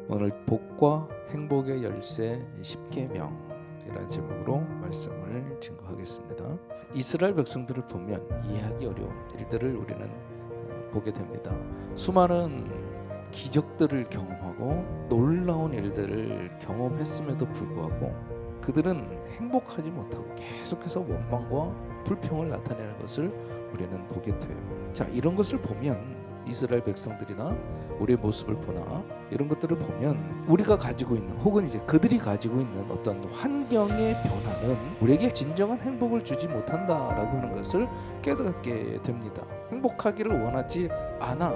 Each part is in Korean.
오늘 복과 행복의 열쇠 10계명이라는 제목으로 말씀을 증거하겠습니다. 이스라엘 백성들을 보면 이해하기 어려운 일들을 우리는 보게 됩니다. 수많은 기적들을 경험하고 놀라운 일들을 경험했음에도 불구하고 그들은 행복하지 못하고 계속해서 원망과 불평을 나타내는 것을 우리는 보게 돼요. 자, 이런 것을 보면 이스라엘 백성들이나 우리의 모습을 보나 이런 것들을 보면 우리가 가지고 있는 혹은 이제 그들이 가지고 있는 어떤 환경의 변화는 우리에게 진정한 행복을 주지 못한다라고 하는 것을 깨닫게 됩니다. 행복하기를 원하지 않아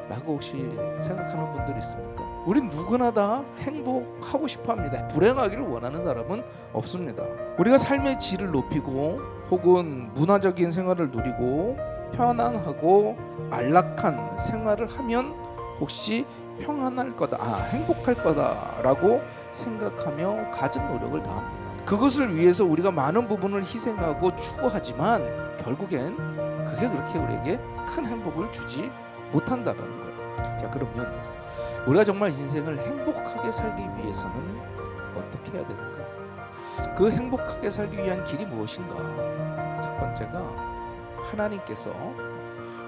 라고 혹시 생각하는 분들 있습니까? 우린 누구나 다 행복하고 싶어합니다. 불행하기를 원하는 사람은 없습니다. 우리가 삶의 질을 높이고 혹은 문화적인 생활을 누리고 편안하고 안락한 생활을 하면 혹시 평안할 거다, 행복할 거다라고 생각하며 가진 노력을 다합니다. 그것을 위해서 우리가 많은 부분을 희생하고 추구하지만 결국엔 그게 그렇게 우리에게 큰 행복을 주지 못한다라는 거예요. 자, 그러면 우리가 정말 인생을 행복하게 살기 위해서는 어떻게 해야 되는가? 그 행복하게 살기 위한 길이 무엇인가? 첫 번째가 하나님께서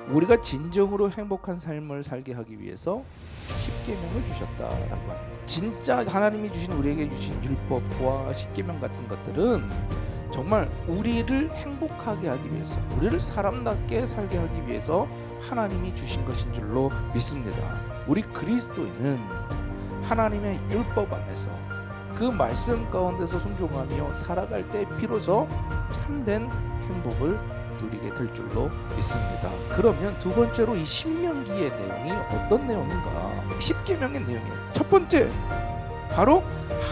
우리가 진정으로 행복한 삶을 살게 하기 위해서 10계명을 주셨다라고 합니다. 진짜 하나님이 주신 우리에게 주신 율법과 10계명 같은 것들은 정말 우리를 행복하게 하기 위해서, 우리를 사람답게 살게 하기 위해서 하나님이 주신 것인 줄로 믿습니다. 우리 그리스도인은 하나님의 율법 안에서 그 말씀 가운데서 순종하며 살아갈 때 비로소 참된 행복을 누리게 될 줄로 믿습니다. 그러면 두 번째로 이 신명기의 내용이 어떤 내용인가? 10계명의 내용이에요. 첫 번째, 바로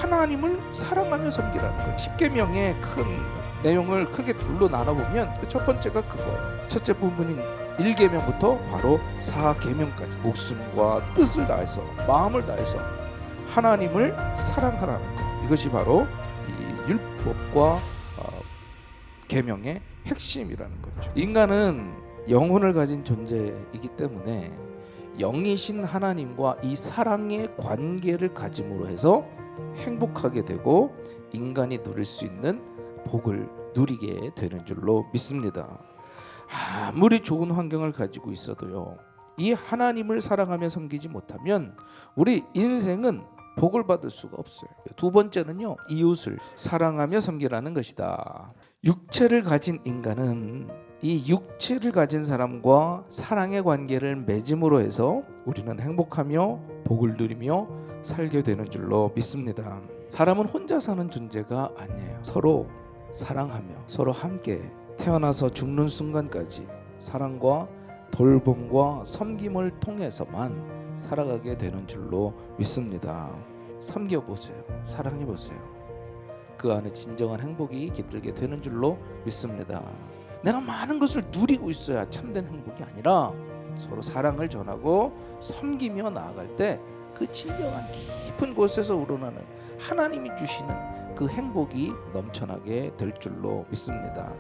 하나님을 사랑하며 섬기라는 거예요. 10계명의 큰 내용을 크게 둘로 나눠보면 그 첫 번째가 그거예요. 첫째 부분인 1계명부터 바로 4계명까지 목숨과 뜻을 다해서 마음을 다해서 하나님을 사랑하라는 것. 이것이 바로 이 율법과 계명의 핵심이라는 거죠. 인간은 영혼을 가진 존재이기 때문에 영이신 하나님과 이 사랑의 관계를 가짐으로 해서 행복하게 되고 인간이 누릴 수 있는 복을 누리게 되는 줄로 믿습니다. 아무리 좋은 환경을 가지고 있어도요, 이 하나님을 사랑하며 섬기지 못하면 우리 인생은 복을 받을 수가 없어요. 두 번째는요, 이웃을 사랑하며 섬기라는 것이다. 육체를 가진 인간은 이 육체를 가진 사람과 사랑의 관계를 맺음으로 해서 우리는 행복하며 복을 누리며 살게 되는 줄로 믿습니다. 사람은 혼자 사는 존재가 아니에요. 서로 사랑하며 서로 함께 태어나서 죽는 순간까지 사랑과 돌봄과 섬김을 통해서만 살아가게 되는 줄로 믿습니다. 섬겨보세요. 사랑해보세요. 그 안에 진정한 행복이 깃들게 되는 줄로 믿습니다. 내가 많은 것을 누리고 있어야 참된 행복이 아니라 서로 사랑을 전하고 섬기며 나아갈 때 그 진정한 깊은 곳에서 우러나는 하나님이 주시는 그 행복이 넘쳐나게 될 줄로 믿습니다.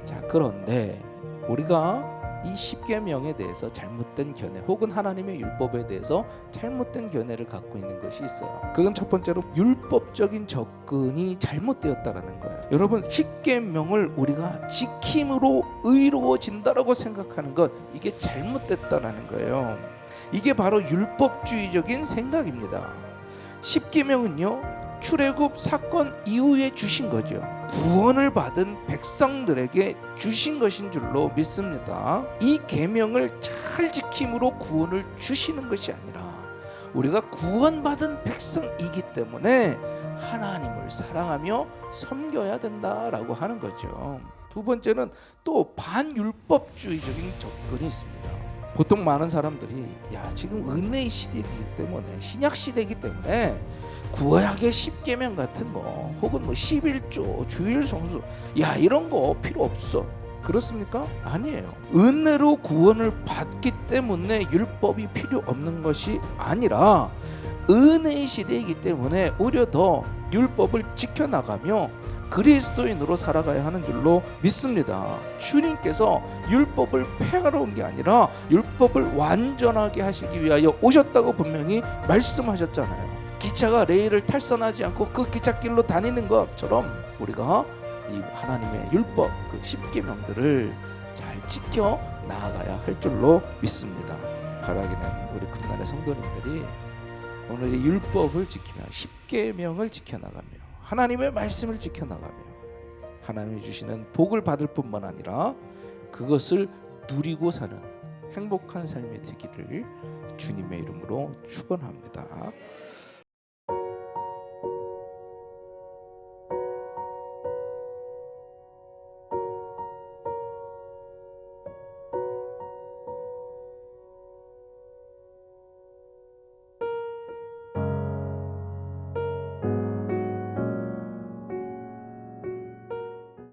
자, 그런데 우리가 이 10계명에 대해서 잘못된 견해 혹은 하나님의 율법에 대해서 잘못된 견해를 갖고 있는 것이 있어요. 그건 첫 번째로 율법적인 접근이 잘못되었다라는 거예요. 여러분, 10계명을 우리가 지킴으로 의로워진다라고 생각하는 것, 이게 잘못됐다라는 거예요. 이게 바로 율법주의적인 생각입니다. 10계명은요, 출애굽 사건 이후에 주신 거죠. 구원을 받은 백성들에게 주신 것인 줄로 믿습니다. 이 계명을 잘 지킴으로 구원을 주시는 것이 아니라 우리가 구원받은 백성이기 때문에 하나님을 사랑하며 섬겨야 된다라고 하는 거죠. 두 번째는 또 반율법주의적인 접근이 있습니다. 보통 많은 사람들이 지금 은혜의 시대이기 때문에, 신약 시대이기 때문에 구약의 10계명 같은 거 혹은 11조, 주일 성수, 이런 거 필요 없어. 그렇습니까? 아니에요. 은혜로 구원을 받기 때문에 율법이 필요 없는 것이 아니라 은혜의 시대이기 때문에 오히려 더 율법을 지켜나가며 그리스도인으로 살아가야 하는 줄로 믿습니다. 주님께서 율법을 폐하러 온 게 아니라 율법을 완전하게 하시기 위하여 오셨다고 분명히 말씀하셨잖아요. 기차가 레일을 탈선하지 않고 그 기찻길로 다니는 것처럼 우리가 이 하나님의 율법 그 10계명들을 잘 지켜 나아가야 할 줄로 믿습니다. 바라기는 우리 금날의 성도님들이 오늘 이 율법을 지키며 10계명을 지켜나가며 하나님의 말씀을 지켜나가며 하나님이 주시는 복을 받을 뿐만 아니라 그것을 누리고 사는 행복한 삶이 되기를 주님의 이름으로 축원합니다.